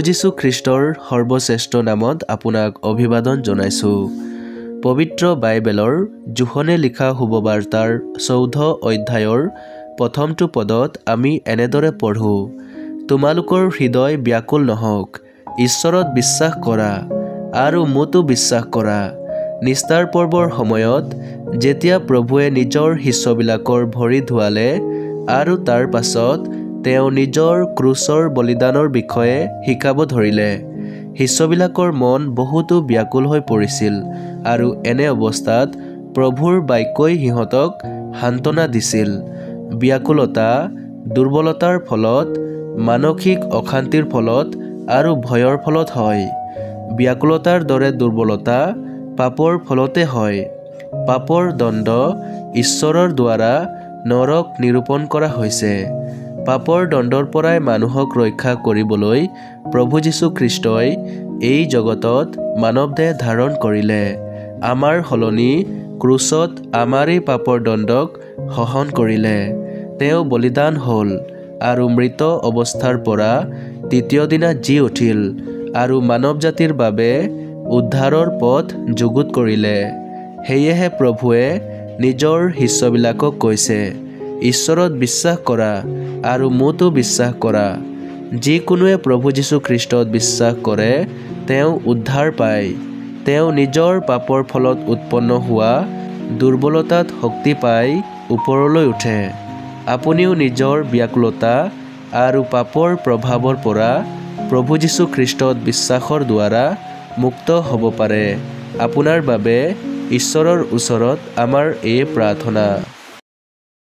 যীশু খ্ৰীষ্টৰ সৰ্বশ্ৰেষ্ঠ নামত আপোনাক অভিবাদন জনাইছোঁ। পবিত্ৰ বাইবেলৰ জোহনে লিখা শুভবাৰ্তাৰ 14 অধ্যায়ৰ প্ৰথমটো পদত আমি এনেদৰে পঢ়োঁ, তোমালোকৰ হৃদয় ব্যাকুল নহওক, ঈশ্বৰত বিশ্বাস কৰা আৰু মোতো বিশ্বাস কৰা। নিস্তাৰ পৰ্বৰ সময়ত যেতিয়া প্ৰভুৱে নিজৰ শিষ্যবিলাকৰ ভৰি ধুৱালে আৰু তাৰ পাছত তেওঁ নিজৰ ক্ৰুচৰ বলিদানৰ বিষয়ে শিকাব ধৰিলে, শিষ্যবিলাকৰ মন বহুতো ব্যাকুল হৈ পৰিছিল আৰু এনে অৱস্থাত প্ৰভুৰ বাক্যই সিহঁতক সান্তনা দিছিল। ব্যাকুলতা দুৰ্বলতাৰ ফলত, মানসিক অশান্তিৰ ফলত আৰু ভয়ৰ ফলত হয়। ব্যাকুলতাৰ দৰে দুৰ্বলতা পাপৰ ফলতে হয়। পাপৰ দণ্ড ঈশ্বৰৰ দ্বাৰা নৰক নিৰূপণ কৰা হৈছে। পাপৰ দণ্ডৰ পৰাই মানুহক ৰক্ষা কৰিবলৈ প্ৰভু যীশু খ্ৰীষ্টই এই জগতত মানৱদেহ ধাৰণ কৰিলে। আমাৰ সলনি ক্ৰুচত আমাৰেই পাপৰ দণ্ডক সহন কৰিলে। তেওঁ বলিদান হ'ল আৰু মৃত অৱস্থাৰ পৰা তৃতীয় দিনা জি উঠিল আৰু মানৱ জাতিৰ বাবে উদ্ধাৰৰ পথ যুগুত কৰিলে। সেয়েহে প্ৰভুৱে নিজৰ শিষ্যবিলাকক কৈছে, ঈশ্বৰত বিশ্বাস কৰা আৰু মোতো বিশ্বাস কৰা। যিকোনোৱে প্ৰভু যীশু খ্ৰীষ্টত বিশ্বাস কৰে তেওঁ উদ্ধাৰ পায়। তেওঁ নিজৰ পাপৰ ফলত উৎপন্ন হোৱা দুৰ্বলতাত শক্তি পাই ওপৰলৈ উঠে। আপুনিও নিজৰ ব্যাকুলতা আৰু পাপৰ প্ৰভাৱৰ পৰা প্ৰভু যীশু খ্ৰীষ্টত বিশ্বাসৰ দ্বাৰা মুক্ত হ'ব পাৰে। আপোনাৰ বাবে ঈশ্বৰৰ ওচৰত আমাৰ এই প্ৰাৰ্থনা।